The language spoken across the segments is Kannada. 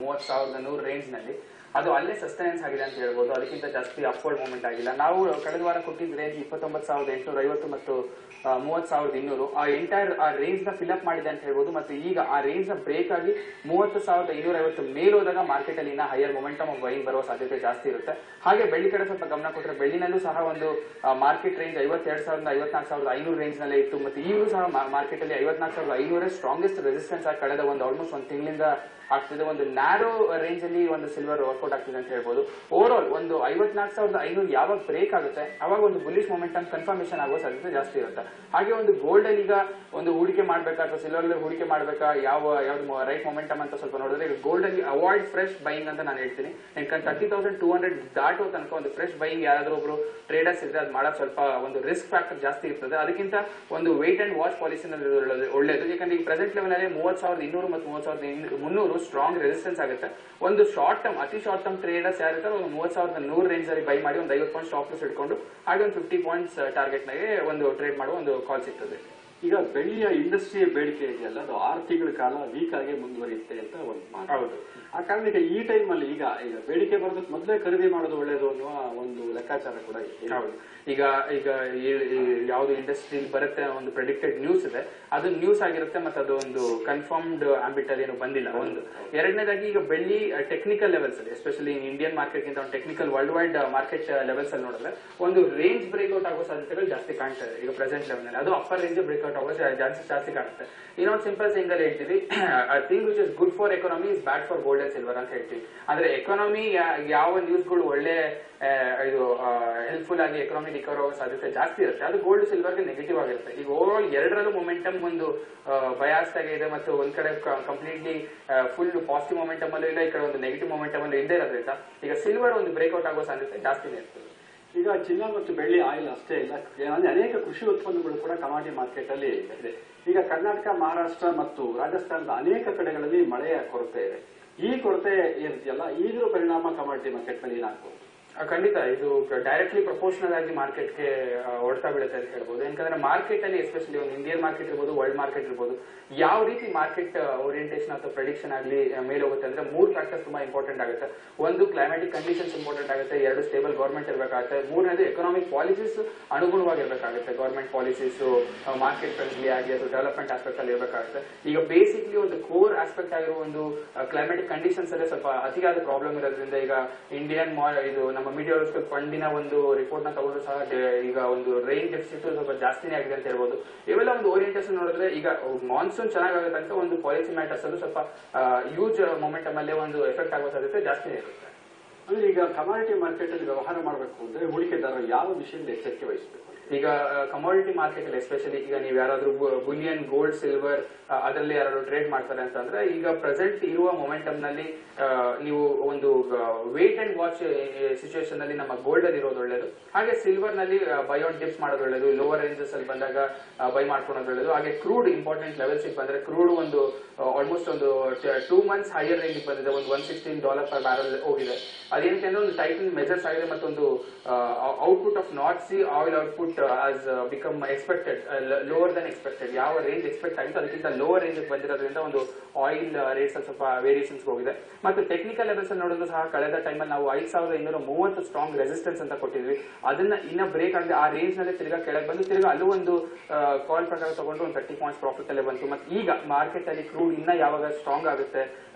30,100 ರೇಂಜ್ ನಲ್ಲಿ ಅದು ಅಲ್ಲೇ ಸಸ್ಟೈನೆನ್ಸ್ ಆಗಿದೆ ಅಂತ ಹೇಳ್ಬೋದು. ಅದಕ್ಕಿಂತ ಜಾಸ್ತಿ ಅಪ್ವರ್ಡ್ ಮೂವ್ಮೆಂಟ್ ಆಗಿಲ್ಲ. ನಾವು ಕಳೆದ ವಾರ ಕೊಟ್ಟಿದ್ದ ರೇಂಜ್ 29,850 ಮತ್ತು 30,200 ಆ ಎಂಟೈರ್ ಆ ರೇಂಜ್ ನ ಫಿಲ್ ಅಪ್ ಮಾಡಿದೆ ಅಂತ ಹೇಳ್ಬೋದು. ಮತ್ತು ಈಗ ಆ ರೇಂಜ್ ನ ಬ್ರೇಕ್ ಆಗಿ 30,250 ಮೇಲೋದಾಗ ಮಾರ್ಕೆಟ್ ಅಲ್ಲಿ ಹೈಯರ್ ಮೊಮೆಂಟಮ್ ಆಫ್ ಬೈಯಿಂಗ್ ಬರುವ ಸಾಧ್ಯತೆ ಜಾಸ್ತಿ ಇರುತ್ತೆ. ಹಾಗೆ ಬೆಳ್ಳಿ ಕಡೆ ಸ್ವಲ್ಪ ಗಮನ ಕೊಟ್ಟರೆ ಬೆಳ್ಳಿನಲ್ಲೂ ಸಹ ಒಂದು ಮಾರ್ಕೆಟ್ ರೇಂಜ್ 52,000 54,500 ರೇಂಜ್ ನಲ್ಲೇ ಇತ್ತು. ಮತ್ತು ಈಗಲೂ ಸಹ ಮಾರ್ಕೆಟ್ ಅಲ್ಲಿ 54,500 ಸ್ಟ್ರಾಂಗೆಸ್ಟ್ ರೆಸಿಸ್ಟೆನ್ಸ್ ಆಗಿ ಕಳೆದ ಒಂದು ಆಲ್ಮೋಸ್ಟ್ ಒಂದು ತಿಂಗಳಿಂದ ಆಗ್ತಿದೆ. ಒಂದು ನ್ಯಾರೋ ರೇಂಜ್ ಅಲ್ಲಿ ಒಂದು ಸಿಲ್ವರ್ ವರ್ಕೌಟ್ ಆಗ್ತಿದೆ ಅಂತ ಹೇಳ್ಬೋದು. ಓವರ್ ಆಲ್ ಒಂದು 54,500 ಯಾವಾಗ ಬ್ರೇಕ್ ಆಗುತ್ತೆ ಅವಾಗ ಒಂದು ಬುಲಿಶ್ ಮೊಮೆಂಟಮ್ ಕನ್ಫರ್ಮೇಶನ್ ಆಗುವ ಸಾಧ್ಯತೆ ಜಾಸ್ತಿ ಇರುತ್ತೆ. ಹಾಗೆ ಒಂದು ಗೋಲ್ಡ್ ಅಲ್ಲಿ ಈಗ ಒಂದು ಹೂಡಿಕೆ ಮಾಡ್ಬೇಕಾ ಅಥವಾ ಸಿಲ್ವರ್ ಅಲ್ಲಿ ಹೂಡಿಕೆ ಮಾಡ್ಬೇಕಾ, ಯಾವ್ದು ರೈಟ್ ಮೊಮೆಂಟಮ್ ಅಂತ ಸ್ವಲ್ಪ ನೋಡಿದ್ರೆ ಈಗ ಗೋಲ್ಡ್ ಅಲ್ಲಿ ಅವಾಯ್ಡ್ ಫ್ರೆಶ್ ಬೈಯಿಂಗ್ ಅಂತ ನಾನು ಹೇಳ್ತೀನಿ. 30,200 ದಾಟೋ ತನಕ ಒಂದು ಫ್ರೆಶ್ ಬೈಯಿಂಗ್ ಯಾರಾದ್ರೂ ಒಬ್ರು ಟ್ರೇಡರ್ಸ್ ಇದ್ರೆ ಅದು ಮಾಡೋದು ಸ್ವಲ್ಪ ಒಂದು ರಿಸ್ಕ್ ಫ್ಯಾಕ್ಟರ್ ಜಾಸ್ತಿ ಇರ್ತದೆ. ಅದಕ್ಕಿಂತ ಒಂದು ವೇಟ್ ಅಂಡ್ ವಾಚ್ ಪಾಲಿಸಿ ಒಳ್ಳೇದು. ಯಾಕಂದ್ರೆ ಈಗ ಪ್ರೆಸೆಂಟ್ ಲೆವೆಲ್ ಅಲ್ಲಿ 30,200 ಮತ್ತು 30,300 ಸ್ಟ್ರಾಂಗ್ ರೆಸಿಸ್ಟೆನ್ಸ್ ಆಗುತ್ತೆ. ಒಂದು ಶಾರ್ಟ್ ಟರ್ಮ್ ಅತಿ ಶಾರ್ಟ್ ಟರ್ಮ್ ಟ್ರೇಡರ್ಸ್ ಯಾರಿರ್ತಾರೆ ಒಂದು 30,100 ರೇಂಜ್ ಅಲ್ಲಿ ಬೈ ಮಾಡಿ ಒಂದು 50 ಪಾಯಿಂಟ್ ಸ್ಟಾಪ್ ಲಾಸ್ ಇಟ್ಕೊಂಡು ಹಾಗೆ ಒಂದು 50 ಪಾಯಿಂಟ್ಸ್ ಟಾರ್ಗೆಟ್ ನಾಗೆ ಒಂದು ಟ್ರೇಡ್ ಮಾಡುವ ಒಂದು ಕಾಲ್ ಸಿಗ್ತದೆ. ಈಗ ಬೆಳ್ಳಿಯ ಇಂಡಸ್ಟ್ರಿಯ ಬೇಡಿಕೆ ಇದೆಯಲ್ಲ ಅದು 6 ತಿಂಗಳ ಕಾಲ ವೀಕ್ ಆಗಿ ಮುಂದುವರಿಯುತ್ತೆ ಅಂತ ಒಂದು ಮಾತು. ಹೌದು. ಆ ಕಾರಣಕ್ಕೆ ಈ ಟೈಮ್ ಅಲ್ಲಿ ಈಗ ಬೇಡಿಕೆ ಬರೋದಕ್ಕೆ ಮೊದಲೇ ಖರೀದಿ ಮಾಡೋದು ಒಳ್ಳೇದು ಅನ್ನುವ ಒಂದು ಲೆಕ್ಕಾಚಾರ ಕೂಡ ಇದೆ. ಹೌದು. ಈಗ ಯಾವ್ದು ಇಂಡಸ್ಟ್ರಿ ಬರುತ್ತೆ ಒಂದು ಪ್ರೆಡಿಕ್ಟೆಡ್ ನ್ಯೂಸ್ ಇದೆ, ಅದು ನ್ಯೂಸ್ ಆಗಿರುತ್ತೆ ಮತ್ತೆ ಅದು ಒಂದು ಕನ್ಫರ್ಮ್ಡ್ ಆಂಬಿಟ್ ಅಲ್ಲಿ ಏನು ಬಂದಿಲ್ಲ. ಒಂದು ಎರಡನೇದಾಗಿ ಈಗ ಬೆಳ್ಳಿ ಟೆಕ್ನಿಕಲ್ ಲೆವೆಲ್ಸ್ ಅಲ್ಲಿ ಎಸ್ಪೆಷಲಿ ಇಂಡಿಯನ್ ಮಾರ್ಕೆಟ್ ಗಿಂತ ಒಂದು technical world wide market levels ಅಲ್ಲಿ ನೋಡಿದ್ರೆ ಒಂದು ರೇಂಜ್ ಬ್ರೇಕ್ಔಟ್ ಆಗೋ ಸಾಧ್ಯತೆಗಳು ಜಾಸ್ತಿ ಕಾಣ್ತಾ ಇದೆ ಈಗ ಪ್ರೆಸೆಂಟ್ ಲೆವೆಲ್ ನಲ್ಲಿ. ಅದು ಅಪ್ಪರ್ ರೇಂಜ್ ಬ್ರೇಕ್ಔಟ್ ಆಗೋ ಜಾಸ್ತಿ ಕಾಣುತ್ತೆ. ಇನ್ನೊಂದು ಸಿಂಪಲ್ ಥಿಂಗ್ ಅಲ್ಲಿ ಹೇಳ್ತೀವಿ, thing which is good for economy is bad for gold and silver ಅಂತ ಹೇಳ್ತೀವಿ. ಅಂದ್ರೆ ಎಕಾನಮಿ ಯಾವ ನ್ಯೂಸ್ಗಳು ಒಳ್ಳೆ ಇದು ಹೆಲ್ಪ್ಫುಲ್ ಆಗಿ ಎಕಾನಮಿ ರಿಕವರ್ ಆಗೋ ಸಾಧ್ಯತೆ ಜಾಸ್ತಿ ಇರುತ್ತೆ, ಅದು ಗೋಲ್ಡ್ ಸಿಲ್ವರ್ಗೆ ನೆಗೆಟಿವ್ ಆಗಿರುತ್ತೆ. ಈಗ ಓವರ್ ಆಲ್ ಎರಡರಲ್ಲೂ ಮೊಮೆಂಟಮ್ ಒಂದು ಬಯಾಸ್ ಆಗಿದೆ ಮತ್ತು ಒಂದ್ ಕಡೆ ಕಂಪ್ಲೀಟ್ಲಿ ಫುಲ್ ಪಾಸಿಟಿವ್ ಮೊಮೆಂಟಮ್ ಅಲ್ಲೂ ಇಲ್ಲ, ಈ ಕಡೆ ಒಂದು ನೆಗೆಟಿವ್ ಮೊಮೆಂಟಮ್ ಅಲ್ಲಿ ಇದ್ದೇ ಇರೋದ್ರಿಂದ ಈಗ ಸಿಲ್ವರ್ ಒಂದು ಬ್ರೇಕ್ಔಟ್ ಆಗೋ ಸಾಧ್ಯತೆ ಜಾಸ್ತಿನೇ ಇರ್ತದೆ. ಈಗ ಚಿನ್ನ ಮತ್ತು ಬೆಳ್ಳಿ ಆಯಿಲ್ ಅಷ್ಟೇ ಇಲ್ಲ, ಅನೇಕ ಕೃಷಿ ಉತ್ಪನ್ನಗಳು ಕೂಡ ಕಮಾಡಿಟಿ ಮಾರ್ಕೆಟ್ ಅಲ್ಲಿ ಇದೆ. ಈಗ ಕರ್ನಾಟಕ, ಮಹಾರಾಷ್ಟ್ರ ಮತ್ತು ರಾಜಸ್ಥಾನದ ಅನೇಕ ಕಡೆಗಳಲ್ಲಿ ಮಳೆಯ ಕೊರತೆ ಇದೆ. ಈ ಕೊರತೆ ಏನಿದೆಯಲ್ಲ ಇದ್ರ ಪರಿಣಾಮ ಕಮಾಡಿಟಿ ಮಾರ್ಕೆಟ್ ಮೇಲೆ ಏನಾಗ್ಬೋದು? ಖಂಡಿತ ಇದು ಡೈರೆಕ್ಟ್ಲಿ ಪ್ರಪೋರ್ಷನಲ್ ಆಗಿ ಮಾರ್ಕೆಟ್ಗೆ ಹೊಡ್ತಾ ಬೀಳುತ್ತೆ ಅಂತ ಹೇಳ್ಬೋದು. ಯಾಕಂದ್ರೆ ಮಾರ್ಕೆಟ್ ಅಲ್ಲಿ ಎಸ್ಪೆಷಲಿ ಒಂದು ಇಂಡಿಯನ್ ಮಾರ್ಕೆಟ್ ಇರ್ಬೋದು, ವರ್ಲ್ಡ್ ಮಾರ್ಕೆಟ್ ಇರ್ಬೋದು, ಯಾವ ರೀತಿ ಮಾರ್ಕೆಟ್ ಓರಿಯಂಟೇಷನ್ ಅಥವಾ ಪ್ರೆಡಿಕ್ಷನ್ ಆಗಲಿ ಮೇಲೆ ಹೋಗುತ್ತೆ ಅಂದ್ರೆ 3 ಫ್ಯಾಕ್ಟರ್ಸ್ ತುಂಬಾ ಇಂಪಾರ್ಟೆಂಟ್ ಆಗುತ್ತೆ. ಒಂದು ಕ್ಲೈಮ್ಯಾಟಿಕ್ ಕಂಡೀಷನ್ಸ್ ಇಂಪಾರ್ಟೆಂಟ್ ಆಗುತ್ತೆ, 2 ಸ್ಟೇಬಲ್ ಗವರ್ಮೆಂಟ್ ಇರಬೇಕಾಗುತ್ತೆ, 3ನೇದು ಎಕನಾಮಿಕ್ ಪಾಲಿಸೀಸ್ ಅನುಗುಣವಾಗಿರ್ಬೇಕಾಗುತ್ತೆ. ಗವರ್ಮೆಂಟ್ ಪಾಲಿಸೀಸ್ ಮಾರ್ಕೆಟ್ ಫ್ರೆಂಡ್ಲಿ ಆಗಿ ಅದು ಡೆವಲಪ್ಮೆಂಟ್ ಆಸ್ಪೆಕ್ಟ್ ಅಲ್ಲಿ ಇರಬೇಕಾಗುತ್ತೆ. ಈಗ ಬೇಸಿಕ್ಲಿ ಒಂದು ಕೋರ್ ಆಸ್ಪೆಕ್ಟ್ ಆಗಿರೋ ಒಂದು ಕ್ಲೈಮ್ಯಾಟಿಕ್ ಕಂಡೀಷನ್ಸ್ ಅಲ್ಲೇ ಸ್ವಲ್ಪ ಅತಿಯಾದ ಪ್ರಾಬ್ಲಮ್ ಇರೋದ್ರಿಂದ ಈಗ ಇಂಡಿಯನ್ ಇದು ನಮ್ಮ ಮೀಡಿಯಾಲಜಿಕಲ್ ಫಂಡಿನ ಒಂದು ರಿಪೋರ್ಟ್ ನ ತಗೊಂಡ್ರು ಸಹ ಈಗ ಒಂದು ರೈನ್ ಡೆಫಿಸಿಟ್ ಸ್ವಲ್ಪ ಜಾಸ್ತಿನೇ ಆಗಿದೆ ಅಂತ ಹೇಳ್ಬೋದು. ಇವೆಲ್ಲ ಒಂದು ಓರಿಯಂಟೇಷನ್ ನೋಡಿದ್ರೆ ಈಗ ಮಾನ್ಸೂನ್ ಚೆನ್ನಾಗುತ್ತೆ ಅಂತ ಒಂದು ಪಾಲಿಸಿ ಮ್ಯಾಟರ್ಸ್ ಅಲ್ಲೂ ಸ್ವಲ್ಪ ಯೂಜ್ ಮೊಮೆಂಟಮ್ ಅಲ್ಲೇ ಒಂದು ಎಫೆಕ್ಟ್ ಆಗೋ ಸಾಧ್ಯತೆ ಜಾಸ್ತಿನೇ ಇರುತ್ತೆ. ಅಂದ್ರೆ ಈಗ ಕಮಾಡಿಟಿ ಮಾರ್ಕೆಟ್ ಅಲ್ಲಿ ವ್ಯವಹಾರ ಮಾಡಬೇಕು ಅಂದ್ರೆ ಹೂಡಿಕೆದಾರರು ಯಾವ ವಿಷಯದಲ್ಲಿ ಎಚ್ಚರಿಕೆ ವಹಿಸಬೇಕು? ಈಗ ಕಮಾಡಿಟಿ ಮಾರ್ಕೆಟ್ ಅಲ್ಲಿ ಎಸ್ಪೆಷಲಿ ಈಗ ನೀವು ಯಾರಾದ್ರೂ ಬುಲಿಯನ್, ಗೋಲ್ಡ್, ಸಿಲ್ವರ್ ಅದರಲ್ಲಿ ಯಾರಾದ್ರೂ ಟ್ರೇಡ್ ಮಾಡ್ತಾರೆ ಅಂತಂದ್ರೆ ಈಗ ಪ್ರೆಸೆಂಟ್ ಇರುವ ಮೊಮೆಂಟಮ್ ನಲ್ಲಿ ನೀವು ಒಂದು ವೇಟ್ ಅಂಡ್ ವಾಚ್ ಸಿಚುವೇಶನ್ ಅಲ್ಲಿ ನಮ್ಮ ಗೋಲ್ಡ್ ಅಲ್ಲಿ ಇರೋದು ಒಳ್ಳೇದು. ಹಾಗೆ ಸಿಲ್ವರ್ ನಲ್ಲಿ ಬೈ ಆನ್ ಡಿಪ್ಸ್ ಮಾಡೋದು ಒಳ್ಳೇದು, ಲೋವರ್ ರೇಂಜಸ್ ಅಲ್ಲಿ ಬಂದಾಗ ಬೈ ಮಾಡ್ಕೊಳ್ಳೋದು ಒಳ್ಳೇದು. ಹಾಗೆ ಕ್ರೂಡ್ ಇಂಪಾರ್ಟೆಂಟ್ ಲೆವೆಲ್ಸ್ ಬಂದ್ರೆ ಕ್ರೂಡ್ ಒಂದು ಆಲ್ಮೋಸ್ಟ್ ಒಂದು 2 ಮಂತ್ಸ್ ಹೈಯರ್ ರೇಂಜ್ ಬಂದಿದೆ, ಒಂದು $116 per barrel ಹೋಗಿದೆ. ಅದೇನಕ್ಕೆ ಅಂದ್ರೆ ಒಂದು ಟೈಟನ್ ಮೆಜರ್ಸ್ ಆಗಿದೆ ಮತ್ತೊಂದು output of north C oil output has become expected lower than expected. ಯಾವ ರೇಂಜ್ ಎಕ್ಸ್ಪೆಕ್ಟ್ ಆಗಿತ್ತು ಅದಕ್ಕಿಂತ ಲೋವರ್ ರೇಂಜ್ ಬಂದಿರೋದ್ರಿಂದ ಒಂದು ಆಯಿಲ್ ರೇಟ್ಸ್ ಅಲ್ಲಿ ಸ್ವಲ್ಪ ವೇರಿಯೇಷನ್ಸ್ ಹೋಗಿದೆ. ಮತ್ತು ಟೆಕ್ನಿಕಲ್ ಲೆವೆಲ್ಸ್ ಅಲ್ಲಿ ನೋಡಿದ್ರು ಸಹ ಕಳೆದ ಟೈಮಲ್ಲಿ ನಾವು 5,230 ಸ್ಟ್ರಾಂಗ್ ರೆಸಿಸ್ಟೆನ್ಸ್ ಅಂತ ಕೊಟ್ಟಿದ್ವಿ. ಅದನ್ನ ಇನ್ನ ಬ್ರೇಕ್ ಆಗಿದೆ, ಆ ರೇಂಜ್ ನಲ್ಲಿ ತಿರ್ಗಾ ಕೆಳಗೆ ಬಂದು ತಿರ್ಗಾ ಅಲ್ಲೂ ಒಂದು ಕಾಲ್ ಪ್ರಕಾರ ತಗೊಂಡು ಒಂದು 30 ಪಾಯಿಂಟ್ಸ್ ಪ್ರಾಫಿಟ್ ಅಲ್ಲೇ ಬಂತು. ಮತ್ತೆ ಈಗ ಮಾರ್ಕೆಟ್ ಅಲ್ಲಿ ಕ್ರೂಡ್ ಇನ್ನ ಯಾವಾಗ ಸ್ಟ್ರಾಂಗ್ ಆಗುತ್ತೆ,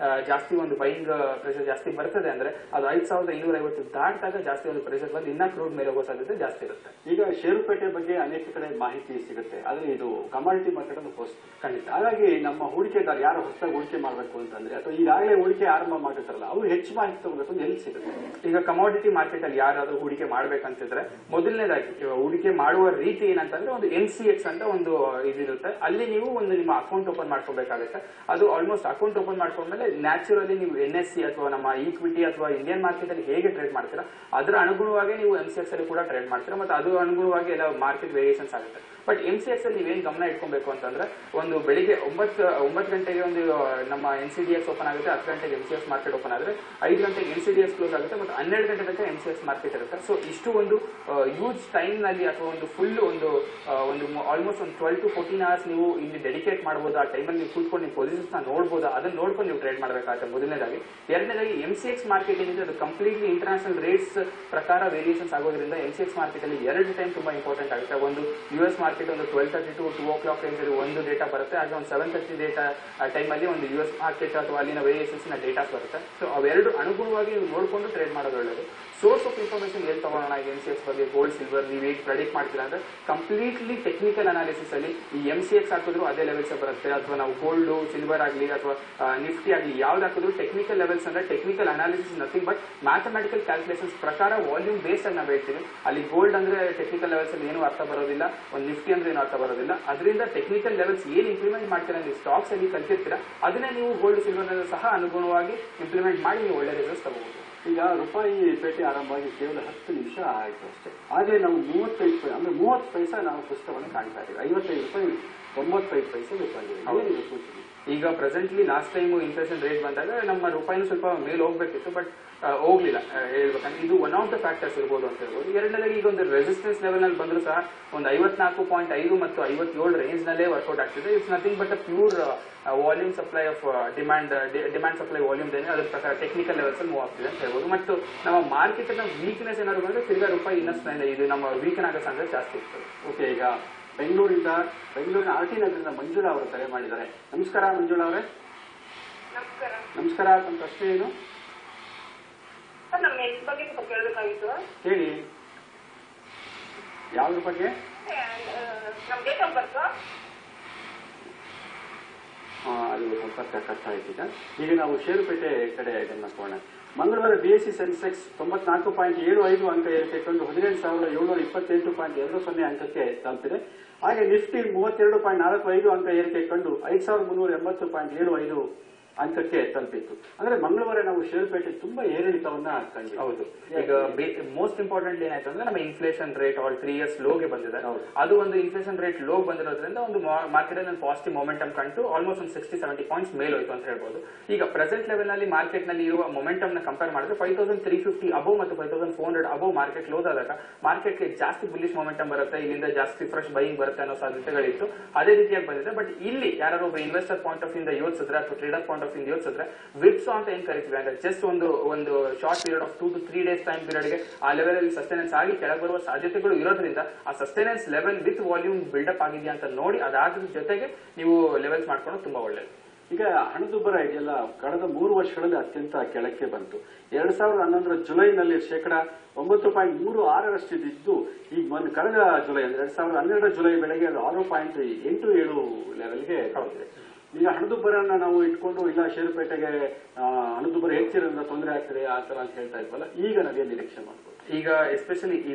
ಜಾಸ್ತಿ ಒಂದು ಬೈಯಿಂಗ್ ಪ್ರೆಷರ್ ಜಾಸ್ತಿ ಬರ್ತದೆ ಅಂದ್ರೆ ಅದು 5,250 ದಾಟಿದಾಗ ಜಾಸ್ತಿ ಒಂದು ಪ್ರೆಷರ್ ಬಂದು ಇನ್ನ ಕ್ರೂಡ್ ಮೇಲೆ ಹೋಗೋ ಸಾಧ್ಯತೆ ಜಾಸ್ತಿ ಇರುತ್ತೆ. ಈಗ ಷೇರುಪೇಟೆ ಬಗ್ಗೆ ಅನೇಕ ಕಡೆ ಮಾಹಿತಿ ಸಿಗುತ್ತೆ, ಆದ್ರೆ ಇದು ಕಮಾಡಿಟಿ ಮಾರ್ಕೆಟ್ ಅನ್ನು ಖಂಡಿತ. ಹಾಗಾಗಿ ನಮ್ಮ ಹೂಡಿಕೆದಾರ ಯಾರು ಹೊಸದಾಗಿ ಹೂಡಿಕೆ ಮಾಡಬೇಕು ಅಂತಂದ್ರೆ ಅಥವಾ ಈಗಾಗಲೇ ಹೂಡಿಕೆ ಆರಂಭ ಮಾಡಿರ್ತಾರಲ್ಲ ಅವ್ರು ಹೆಚ್ಚು ಮಾಹಿತಿ ತಗೋಬೇಕು ಎಲ್ಲಿ ಸಿಗುತ್ತೆ? ಈಗ ಕಮಾಡಿಟಿ ಮಾರ್ಕೆಟ್ ಅಲ್ಲಿ ಯಾರಾದ್ರೂ ಹೂಡಿಕೆ ಮಾಡ್ಬೇಕಂತಿದ್ರೆ ಮೊದಲನೇದಾಗಿ ಹೂಡಿಕೆ ಮಾಡುವ ರೀತಿ ಏನಂತಂದ್ರೆ ಒಂದು NCX ಅಂತ ಒಂದು ಇದಿರುತ್ತೆ, ಅಲ್ಲಿ ನೀವು ಒಂದು ನಿಮ್ಮ ಅಕೌಂಟ್ ಓಪನ್ ಮಾಡ್ಕೋಬೇಕಾಗುತ್ತೆ. ಅದು ಆಲ್ಮೋಸ್ಟ್ ಅಕೌಂಟ್ ಓಪನ್ ಮಾಡ್ಕೊಂಡ್ಮೇಲೆ ನ್ಯಾಚುರಲಿ ನೀವು NSE ಅಥವಾ ನಮ್ಮ ಈಕ್ವಿಟಿ ಅಥವಾ ಇಂಡಿಯನ್ ಮಾರ್ಕೆಟ್ ಅಲ್ಲಿ ಹೇಗೆ ಟ್ರೇಡ್ ಮಾಡ್ತೀರಾ ಅದರ ಅನುಗುಣವಾಗಿ ನೀವು MCX ಅಲ್ಲಿ ಕೂಡ ಟ್ರೇಡ್ ಮಾಡ್ತೀರಾ. ಮತ್ತೆ ಅದು ಅನುಗುಣವಾಗಿ ಎಲ್ಲ ಎಲ್ಲ ಮಾರ್ಕೆಟ್ ವೇರಿಯೇಷನ್ಸ್ ಆಗುತ್ತೆ. ಬಟ್ MCX ಅಲ್ಲಿ ನೀವೇನ್ ಗಮನ ಇಟ್ಕೊಬೇಕು ಅಂತಂದ್ರೆ, ಒಂದು ಬೆಳಿಗ್ಗೆ 9 ಗಂಟೆಗೆ ಒಂದು ನಮ್ಮ NCDX ಓಪನ್ ಆಗುತ್ತೆ, 10 ಗಂಟೆಗೆ MCX ಮಾರ್ಕೆಟ್ ಓಪನ್ ಆದ್ರೆ 5 ಗಂಟೆಗೆ NCDX ಕ್ಲೋಸ್ ಆಗುತ್ತೆ, ಮತ್ತು 12 ಗಂಟೆ ತನಕ MCX ಮಾರ್ಕೆಟ್ ಇರುತ್ತೆ. ಸೊ ಇಷ್ಟು ಒಂದು ಯೂಸ್ ಟೈಮ್ ನಲ್ಲಿ ಅಥವಾ ಒಂದು ಫುಲ್ ಒಂದು ಆಲ್ಮೋಸ್ಟ್ ಒಂದು 12 to 14 ಅವರ್ಸ್ ನೀವು ಇಲ್ಲಿ ಡೆಡಿಕೇಟ್ ಮಾಡಬಹುದು. ಆ ಟೈಮಲ್ಲಿ ನೀವು ಕೂತ್ಕೊಂಡು ನೀವು ಪೊಸಿಷನ್ಸ್ ನ ನೋಡಬಹುದು, ಅದನ್ನ ನೋಡ್ಕೊಂಡು ನೀವು ಟ್ರೇಡ್ ಮಾಡಬೇಕಾಗುತ್ತೆ ಮೊದಲನೇದಾಗಿ. ಎರಡನೇದಾಗಿ MCX ಮಾರ್ಕೆಟ್ ಏನಿದೆ ಅದು ಕಂಪ್ಲೀಟ್ಲಿ ಇಂಟರ್ನ್ಯಾಷನಲ್ ರೇಟ್ಸ್ ಪ್ರಕಾರ ವೇರಿಯೇಷನ್ಸ್ ಆಗೋದ್ರಿಂದ MCX ಮಾರ್ಕೆಟ್ ಅಲ್ಲಿ 2 ಟೈಮ್ ತುಂಬಾ ಇಂಪಾರ್ಟೆಂಟ್ ಆಗುತ್ತೆ. ಒಂದು US ಮಾರ್ಕೆಟ್ ಒಂದು 12:30 to 2 o'clock ರೇಂಜ್ ಅಲ್ಲಿ ಒಂದು ಡೇಟಾ ಬರುತ್ತೆ, ಹಾಗೆ ಒಂದು 7:30 ಡೇಟಾ ಟೈಮ್ ಅಲ್ಲಿ ಒಂದು US ಮಾರ್ಕೆಟ್ ಅಥವಾ ಅಲ್ಲಿನ ವೇರಿಯೇಷನ್ಸ್ ನ ಡೇಟಾಸ್ ಬರುತ್ತೆ. ಸೊ ಅವೆರಡು ಅನುಗುಣವಾಗಿ ನೀವು ನೋಡಿಕೊಂಡು ಟ್ರೇಡ್ ಮಾಡೋದು ಒಳ್ಳೆಯದು. ಸೋರ್ಸ್ ಆಫ್ ಇನ್ಫಾರ್ಮೇಶನ್ ಏನ್ ತಗೊಳ್ಳೋಣ MCX ಬಗ್ಗೆ, ಗೋಲ್ಡ್ ಸಿಲ್ವರ್ ನೀವು ಹೇಗೆ ಪ್ರೆಡಿಕ್ಟ್ ಮಾಡ್ತೀರಾ ಅಂದ್ರೆ ಕಂಪ್ಲೀಟ್ಲಿ ಟೆಕ್ನಿಕಲ್ ಅನಾಲಿಸಿಸ್ ಅಲ್ಲಿ ಈ MCX ಹಾಕಿದ್ರು ಅದೇ ಲೆವೆಲ್ಸ್ ಬರುತ್ತೆ, ಅಥವಾ ನಾವು ಗೋಲ್ಡ್ ಸಿಲ್ವರ್ ಆಗಲಿ ಅಥವಾ ನಿಫ್ಟಿ ಆಗಲಿ ಯಾವ್ದು ಹಾಕಿದ್ರು ಟೆಕ್ನಿಕಲ್ ಲೆವೆಲ್ಸ್ ಅಂದ್ರೆ technical analysis nothing but mathematical calculations ಪ್ರಕಾರ ವಾಲ್ಯೂಮ್ ಬೇಸ್ಡ್ ಆಗಿ ನಾವು ಹೇಳ್ತೀವಿ. ಅಲ್ಲಿ ಗೋಲ್ಡ್ ಅಂದ್ರೆ ಟೆಕ್ನಿಕಲ್ ಲೆವೆಲ್ಸ್ ಅಲ್ಲಿ ಏನು ಅರ್ಥ ಬರೋದಿಲ್ಲ, ಒಂದು ನಿಫ್ಟಿ ಅಂದ್ರೆ ಏನು ಅರ್ಥ ಬರೋದಿಲ್ಲ. ಅದರಿಂದ ಟೆಕ್ನಿಕಲ್ ಲೆವೆಲ್ಸ್ ಏನು ಇಂಪ್ಲಿಮೆಂಟ್ ಮಾಡ್ತೀರಾ ನೀವು ಸ್ಟಾಕ್ಸ್ ಅಲ್ಲಿ ಕಲ್ತಿರ್ತೀರಾ, ಅದನ್ನೇ ನೀವು ಗೋಲ್ಡ್ ಸಿಲ್ವರ್ ಸಹ ಅನುಗುಣವಾಗಿ ಇಂಪ್ಲಿಮೆಂಟ್ ಮಾಡಿ ನೀವು ಒಳ್ಳೆ ರಿಸಲ್ಟ್ಸ್ ತಗೋಬಹುದು. ಈಗ ರೂಪಾಯಿ ಪೇಟೆ ಆರಂಭವಾಗಿ ಕೇವಲ 10 ನಿಮಿಷ ಆಯಿತು ಅಷ್ಟೇ. ಹಾಗೆ ನಾವು 35 ಪೈಸೆ ಅಂದ್ರೆ 30 ಪೈಸೆ ನಾವು ಪುಸ್ತಕವನ್ನು ಕಾಣ್ತಾ ಇದ್ದೀವಿ. 55 ರೂಪಾಯಿ 95 ಪೈಸೆ ರೂಪಾಯಿ ಸೂಚನೆ. ಈಗ presently last time inflation rate ಬಂದಾಗ ನಮ್ಮ ರೂಪಾಯಿನೂ ಸ್ವಲ್ಪ ಮೇಲೆ ಹೋಗ್ಬೇಕಿತ್ತು, ಬಟ್ ಹೋಗ್ಲಿಲ್ಲ ಹೇಳ್ಬೇಕಂದ್ರೆ. ಇದು ಒನ್ ಆಫ್ ದ ಫ್ಯಾಕ್ಟರ್ಸ್ ಇರ್ಬೋದು ಅಂತ ಹೇಳ್ಬೋದು. ಎರಡನೇದಾಗಿ ಈಗ ಒಂದು ರೆಸಿಸ್ಟೆನ್ಸ್ ಲೆವೆಲ್ ನಲ್ಲಿ ಬಂದರೂ ಸಹ ಒಂದು 54.5 ಮತ್ತು 57 ರೇಂಜ್ ನಲ್ಲೇ ವರ್ಕೌಟ್ ಆಗ್ತಿದೆ. It's nothing but a pure volume supply of demand supply volume ಏನೇ ಅದ್ರ ಪ್ರಕಾರ ಟೆಕ್ನಿಕಲ್ ಲೆವೆಲ್ಸ್ ಅಲ್ಲಿ ಮೂವ್ ಆಗ್ತಿದೆ ಅಂತ ಹೇಳ್ಬೋದು. ಮತ್ತು ನಮ್ಮ ಮಾರ್ಕೆಟ್ ನ ವೀಕ್ನೆಸ್ ಏನಾದ್ರು ಬಂದ್ರೆ ತಿರ್ಗಾ ರೂಪಾಯಿ ಇನ್ನಷ್ಟು ಇದು ನಮ್ಮ ವೀಕನ್ ಆಗೋ ಸಂಖ್ಯೆ ಜಾಸ್ತಿ ಇರ್ತದೆ. ಓಕೆ, ಈಗ ಬೆಂಗಳೂರಿನ RT ನಗರದಿಂದ ಮಂಜುಳಾ ಅವರು ಕರೆ ಮಾಡಿದ್ದಾರೆ. ನಮಸ್ಕಾರ ಮಂಜುಳಾ ಅವರೇ. ನಮಸ್ಕಾರ. ನಮ್ಮ ಪ್ರಶ್ನೆ ಏನು? ಹೇಳಿ, ಯಾವ್ದ್ರ ಬಗ್ಗೆ? ಅದು ಸಂಪರ್ಕ ಕಟ್ ಆಯ್ತು. ಈಗ ನಾವು ಷೇರುಪೇಟೆ ಕಡೆ ಗಮನ ಕೊಡೋಣ. ಮಂಗಳವಾರ BSE ಸೆನ್ಸೆಕ್ಸ್ 94.75 ಅಂಕ ಏರಿಕೆಕೊಂಡು 17,728.20 ಅಂಕಕ್ಕೆ ತಲುಪಿದೆ. ಹಾಗೆ ನಿಫ್ಟಿ 32.45 ಅಂಕ ಏರಿಕೆ ಕಂಡು 5,380.75 ಅಂಕಕ್ಕೆ ತಲುಪಿತ್ತು. ಅಂದ್ರೆ ಮಂಗಳವಾರ ನಾವು ಷೇರುಪೇಟೆ ತುಂಬಾ ಏರಿಳಿತವನ್ನ ಕಂಡು. ಹೌದು, ಈಗ ಮೋಸ್ಟ್ ಇಂಪಾರ್ಟೆಂಟ್ ಏನಾಯ್ತು ಅಂದ್ರೆ ನಮ್ಮ ಇನ್ಫ್ಲೇಷನ್ ರೇಟ್ ಆಲ್ 3 years ಲೋಗೆ ಬಂದಿದೆ. ಅದು ಒಂದು ಇನ್ಫ್ಲೇಷನ್ ರೇಟ್ ಲೋ ಬಂದಿರೋದ್ರಿಂದ ಒಂದು ಮಾರ್ಕೆಟ್ ಅಲ್ಲಿ ಪಾಸಿಟಿವ್ ಮೊಮೆಂಟಮ್ ಕಂಡು ಆಲ್ಮೋಸ್ಟ್ ಒಂದು 60-70 ಪಾಯಿಂಟ್ಸ್ ಮೇಲೆ ಹೋಯ್ತು ಅಂತ ಹೇಳ್ಬೋದು. ಈಗ ಪ್ರೆಸೆಂಟ್ ಲೆವೆಲ್ ನಲ್ಲಿ ಮಾರ್ಕೆಟ್ ನಲ್ಲಿ ಇರುವ ಮೊಮೆಂಟಮ್ ನ ಕಂಪೇರ್ ಮಾಡಿದ್ರೆ 5,350 ಅಬೌವ್ ಮತ್ತು 5,400 ಅಬೌವ್ ಮಾರ್ಕೆಟ್ ಕ್ಲೋಸ್ ಆದಾಗ ಮಾರ್ಕೆಟ್ಗೆ ಜಾಸ್ತಿ ಬುಲ್ಲಿಶ್ ಮೊಮೆಂಟಮ್ ಬರುತ್ತೆ, ಇಲ್ಲಿಂದ ಜಾಸ್ತಿ ಫ್ರೆಶ್ ಬೈಯಿಂಗ್ ಬರುತ್ತೆ ಅನ್ನೋ ಸಾಧ್ಯತೆಗಳಿತ್ತು. ಅದೇ ರೀತಿಯಾಗಿ ಬಂದಿದೆ. ಬಟ್ ಇಲ್ಲಿ ಯಾರು ಒಬ್ಬ ಇನ್ವೆಸ್ಟರ್ ಪಾಯಿಂಟ್ ಆಫ್ ಇಂದ ಯೋಚಿಸಿದ್ರೆ ಅಥವಾ ಟ್ರೇಡರ್ ಪಾಯಿಂಟ್ ಆಫ್ ಇಂದ ಯೋಚಿಸಿದ್ರೆ ವಿಪ್ಸ್ ಅಂತ ಏನ್ ಕರಿತೀವಿ ಅಂದ್ರೆ ಜಸ್ಟ್ ಒಂದು short period of 2 to 3 days time period ಗೆ ಆ ಲೆವೆಲ್ ಅಲ್ಲಿ ಸಸ್ಟೆನೆನ್ಸ್ ಆಗಿ ಕೆಳಗೆ ಬರುವ ಸಾಧ್ಯತೆಗಳು ಇರೋದ್ರಿಂದ ಆ sustenance level with volume build up ಆಗಿದೆಯಾ ಅಂತ ನೋಡಿ ಅದಾದ್ರ ಜೊತೆಗೆ ನೀವು ಲೆವೆಲ್ಸ್ ಮಾಡ್ಕೊಂಡು ತುಂಬಾ ಒಳ್ಳೇದು. ಈಗ ಹಣದುಬ್ಬರ ಇದೆಯಲ್ಲ ಕಳೆದ 3 ವರ್ಷಗಳಲ್ಲಿ ಅತ್ಯಂತ ಕೆಳಕ್ಕೆ ಬಂತು. 2011 ಜುಲೈನಲ್ಲಿ 9.36% ಇದ್ದು ಈಗ ಕಳೆದ ಜುಲೈ ಅಂದ್ರೆ 2012 ಜುಲೈ ಬೆಳೆಗೆ ಅದು 6.87 ಲೆವೆಲ್ಗೆ ಬಂದಿದೆ. ಈಗ ಹಣದುಬ್ಬರನ್ನ ನಾವು ಇಟ್ಕೊಂಡು ಇಲ್ಲ ಷೇರುಪೇಟೆಗೆ ಹಣದುಬ್ಬರ ಹೆಚ್ಚಿರೋದ್ರಿಂದ ತೊಂದರೆ ಆಗ್ತದೆ ಆ ತರ ಅಂತ ಹೇಳ್ತಾ ಇದ್ವಲ್ಲ, ಈಗ ನಾವೇನ್ ನಿರೀಕ್ಷೆ ಮಾಡ್ಬೋದು? ಈಗ ಎಸ್ಪೆಷಲಿ ಈ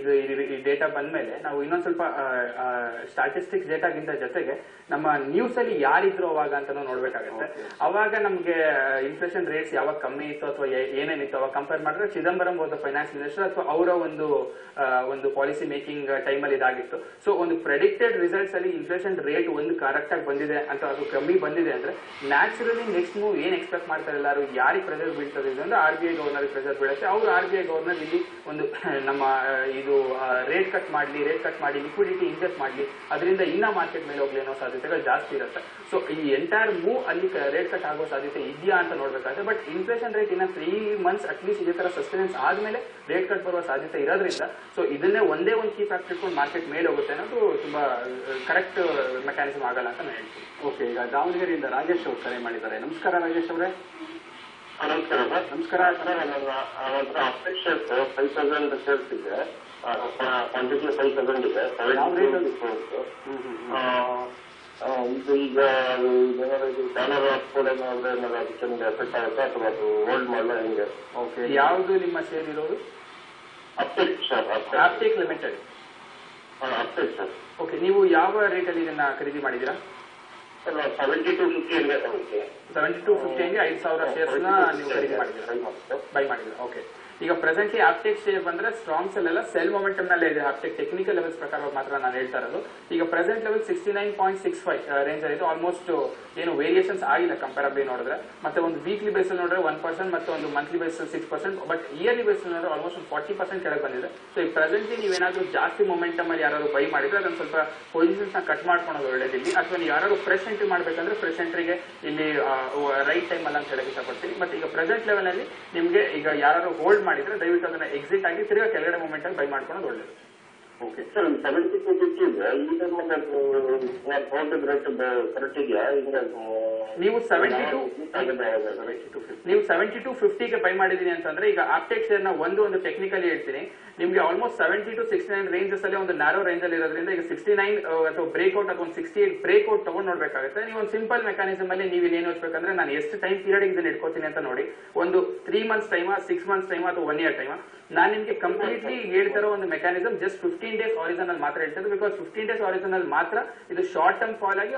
ಡೇಟಾ ಬಂದ್ಮೇಲೆ ನಾವು ಇನ್ನೊಂದ್ ಸ್ವಲ್ಪ ಸ್ಟಾಟಿಸ್ಟಿಕ್ಸ್ ಡೇಟಾಗಿಂತ ಜೊತೆಗೆ ನಮ್ಮ ನ್ಯೂಸ್ ಅಲ್ಲಿ ಯಾರಿದ್ರು ಅವಾಗ ಅಂತ ನೋಡ್ಬೇಕಾಗತ್ತೆ. ಅವಾಗ ನಮ್ಗೆ ಇನ್ಫ್ಲೇಷನ್ ರೇಟ್ಸ್ ಯಾವಾಗ ಕಮ್ಮಿ ಇತ್ತು ಅಥವಾ ಏನೇನಿತ್ತು ಅವಾಗ ಕಂಪೇರ್ ಮಾಡಿದ್ರೆ ಚಿದಂಬರಂ ವಾಸ್ ಫೈನಾನ್ಸ್ ಮಿನಿಸ್ಟರ್ ಅಥವಾ ಅವರ ಒಂದು ಪಾಲಿಸಿ ಮೇಕಿಂಗ್ ಟೈಮ್ ಅಲ್ಲಿ ಇದಾಗಿತ್ತು. ಸೊ ಒಂದು ಪ್ರೆಡಿಕ್ಟೆಡ್ ರಿಸಲ್ಟ್ಸ್ ಅಲ್ಲಿ ಇನ್ಫ್ಲೇಷನ್ ರೇಟ್ ಒಂದು ಕರೆಕ್ಟ್ ಆಗಿ ಬಂದಿದೆ ಅಂತ ಅದು ಕಮ್ಮಿ ಬಂದಿದೆ ಅಂದ್ರೆ ನ್ಯಾಚುರಲಿ ನೆಕ್ಸ್ಟ್ ಮೂವ್ ಏನ್ ಎಕ್ಸ್ಪೆಕ್ಟ್ ಮಾಡ್ತಾರೆ ಎಲ್ಲರೂ, ಯಾರಿಗೆ ಪ್ರೆಷರ್ ಬೀಳ್ತದೆ ಅಂದ್ರೆ RBI ಗವರ್ನರ್ ಪ್ರೆಷರ್ ಬೀಳುತ್ತೆ. ಅವ್ರು RBI ಗವರ್ನರ್ ಇಲ್ಲಿ ಒಂದು ನಮ್ಮ ಇದು ರೇಟ್ ಕಟ್ ಮಾಡಿ ಲಿಕ್ವಿಡಿಟಿ ಇಂಜೆಕ್ಟ್ ಮಾಡಲಿ, ಅದರಿಂದ ಇನ್ನ ಮಾರ್ಕೆಟ್ ಮೇಲೆ ಹೋಗ್ಲಿ ಅನ್ನೋ ಸಾಧ್ಯತೆಗಳು ಜಾಸ್ತಿ ಇರುತ್ತೆ. ಸೊ ಈ ಎಂಟೈರ್ ಮೂವ್ ಅಲ್ಲಿ ರೇಟ್ ಕಟ್ ಆಗೋ ಸಾಧ್ಯತೆ ಇದೆಯಾ ಅಂತ ನೋಡ್ಬೇಕಾಗುತ್ತೆ. ಬಟ್ ಇನ್ಫ್ಲೇಷನ್ ರೇಟ್ ಇನ್ನ 3 months ಅಟ್ಲೀಸ್ಟ್ ಇದೇ ತರ ಸಸ್ಟೆನೆನ್ಸ್ ಆದ್ಮೇಲೆ ರೇಟ್ ಕಟ್ ಬರುವ ಸಾಧ್ಯತೆ ಇರೋದ್ರಿಂದ ಸೊ ಇದನ್ನೇ ಒಂದೇ ಒಂದು ಕೀ ಫ್ಯಾಕ್ಟರ್ ಇಟ್ಕೊಂಡು ಮಾರ್ಕೆಟ್ ಮೇಲೆ ಹೋಗುತ್ತೆ ಅನ್ನೋದು ತುಂಬಾ ಕರೆಕ್ಟ್ ಮೆಕ್ಯಾನಿಸಮ್ ಆಗಲ್ಲ ಅಂತ ನಾನು ಹೇಳ್ತೀನಿ. ಓಕೆ, ಈಗ ದಾವಣಗೆರೆಯಿಂದ ರಾಜೇಶ್ ಅವರು ಕರೆ ಮಾಡಿದ್ದಾರೆ. ನಮಸ್ಕಾರ ರಾಜೇಶ್ ಅವರೇ. ನಮಸ್ಕಾರ ಸರ್. ನಮಸ್ಕಾರ. ನನ್ನ ಅಪೇಕ್ಷೆ 5,000 ಶೇರ್ಸ್ ಇದೆ, ಕ್ವಾಂಟಿಟಿ 5,000 ಇದೆ. ಇದು ಈಗ ಡಾಲರ್ ಕೂಡ ಅದಕ್ಕೆ ಎಫೆಕ್ಟ್ ಆಗುತ್ತೆ ಅಥವಾ ಅದು ಹೋಲ್ಡ್ ಮಾಡಲ್ಲ ಹೆಂಗೆ? ಓಕೆ, ಯಾವುದು ನಿಮ್ಮ ಶೇರ್ ಇರೋದು? Uptake sir. Uptake limited. Uptake sir. Okay, ನೀವು ಯಾವ ರೇಟ್ ಅಲ್ಲಿ ಇದನ್ನ ಖರೀದಿ ಮಾಡಿದೀರಾ? 7250 ಹಂಗೆ ತಗೊಳ್ತೀನಿ. 7250 ಹಂಗೆ 5000 ಶೇರ್ಸ್ ನ ನೀವು ಖರೀದಿ ಮಾಡಿದ್ದೀರಾ, ಬೈ ಮಾಡಿದ್ದೀರಾ. ಓಕೆ. ಈಗ ಪ್ರೆಸೆಂಟ್ಲಿ ಆಪ್ಟೆಕ್ ಶೇರ್ ಬಂದ್ರೆ ಸ್ಟ್ರಾಂಗ್ಸ್ ಅಲ್ಲೆಲ್ಲ ಸೆಲ್ ಮೊಮೆಂಟಮ್ ನಲ್ಲೇ ಇದೆ. ಆಪ್ಟೆಕ್ ಟೆಕ್ನಿಕಲ್ ಲೆವೆಲ್ಸ್ ಪ್ರಕಾರ ಮಾತ್ರ ನಾನು ಹೇಳ್ತಾ ಇರೋದು. ಈಗ ಪ್ರೆಸೆಂಟ್ ಲೆವೆಲ್ 69.65 ರೇಂಜ್ ಆಯಿತು. ಆಲ್ಮೋಸ್ಟ್ ಏನು ವೇರಿಯೇಷನ್ಸ್ ಆಗಿಲ್ಲ ಕಂಪೇರಬ್ಲಿ ನೋಡಿದ್ರೆ. ಮತ್ತೆ ಒಂದು ವೀಕ್ಲಿ ಬೇಸ್ ನೋಡಿದ್ರೆ 1% ಮತ್ತೆ ಒಂದು monthly base 6%, but yearly base ನೋಡಿದ್ರೆ ಆಲ್ಮೋಸ್ಟ್ 40% ಕೆಳಗೆ ಬಂದಿದೆ. ಸೊ ಈ ಪ್ರೆಸೆಂಟ್ಲಿ ನೀವೇನಾದ್ರೂ ಜಾಸ್ತಿ ಮೊಮೆಂಟಮ್ ಅಲ್ಲಿ ಯಾರು ಬೈ ಮಾಡಿದ್ರೆ ಅದನ್ನ ಸ್ವಲ್ಪ ಪೊಸಿಷನ್ಸ್ ನ ಕಟ್ ಮಾಡ್ಕೊಳೋದು ಒಳ್ಳೇದು ಇಲ್ಲಿ. ಅಥವಾ ನೀವು ಯಾರು ಫ್ರೆಶ್ ಎಂಟ್ರಿ ಮಾಡ್ಬೇಕಂದ್ರೆ ಫ್ರೆಶ್ ಎಂಟ್ರಿಗೆ ಇಲ್ಲಿ ರೈಟ್ ಟೈಮ್ ಅಲ್ಲ ಅಂತ ಹೇಳಕ್ ಇಷ್ಟಪಡ್ತೀನಿ. ಬಟ್ ಈಗ ಪ್ರೆಸೆಂಟ್ ಲೆವೆಲ್ ಅಲ್ಲಿ ನಿಮ್ಗೆ ಈಗ ಯಾರು ಹೋಲ್ಡ್ ಮಾಡಿದ್ರೆ ದಯವಿಟ್ಟು ಅದನ್ನ ಎಕ್ಸಿಟ್ ಆಗಿ ತಿರ್ಗಾ ಕೆಳಗಡೆ ಮೂಮೆಂಟ್ ಅಲ್ಲಿ ಬೈ ಮಾಡ್ಕೊಳ್ಳೋದು ಒಳ್ಳೇದು. ಓಕೆ ಸರ್, 7250 ಇದೆ. ಈಗ ಕರೆಕ್ಟ್ ಇದೆಯಾ? ಈಗ ನೀವು 7250ಗೆ ಬೈ ಮಾಡಿದೀನಿ ಅಂತಂದ್ರೆ ಈಗ ಆಪ್ಟೆಕ್ ಶೇರ್ ನ ಒಂದು ಟೆಕ್ನಿಕಲಿ ಹೇಳ್ತೀನಿ ನಿಮ್ಗೆ ಆಲ್ಮೋಸ್ಟ್ 70 to 69 ರೇಂಜಸ್ ಅಲ್ಲಿ ಒಂದು ನ್ಯಾರೋ ರೇಂಜ್ ಅಲ್ಲಿ ಇರೋದ್ರಿಂದ ಈಗ 69 ಅಥವಾ ಬ್ರೇಕ್ಔಟ್ ಅಥವಾ 68 ಬ್ರೇಕ್ಔಟ್ ತಗೊಂಡ್ ನೋಡ್ಬೇಕಾಗುತ್ತೆ. ನೀವು ಒಂದು ಸಿಂಪಲ್ ಮೆಕಾನಿಸಮ್ ಅಲ್ಲಿ ನೀವು ಏನ್ ಯೋಚಿಸಬೇಕಂದ್ರೆ ನಾನು ಎಷ್ಟು ಟೈಮ್ ಪೀರಿಯಡ್ ಇದನ್ನ ಇಟ್ಕೋತೀನಿ ಅಂತ ನೋಡಿ. ಒಂದು 3 months ಟೈಮ್, 6 months ಟೈಮ್ ಅಥವಾ 1 year ಟೈಮ್. ನಾನು ನಿಮ್ಗೆ ಕಂಪ್ಲೀಟ್ಲಿ ಹೇಳ್ತಿರೋ ಒಂದು ಮೆಕಾನಿಸಮ್ ಜಸ್ಟ್ 15 days ಹಾರಿಜಾನ್ ಅಲ್ಲಿ ಮಾತ್ರ ಹೇಳ್ತಿರೋದು. ಬಿಕಾಸ್ 15 days ಹಾರಿಜಾನ್ ಅಲ್ಲಿ ಮಾತ್ರ ಇದು ಶಾರ್ಟ್ ಟರ್ಮ್ ಫಾಲ್ ಆಗಿ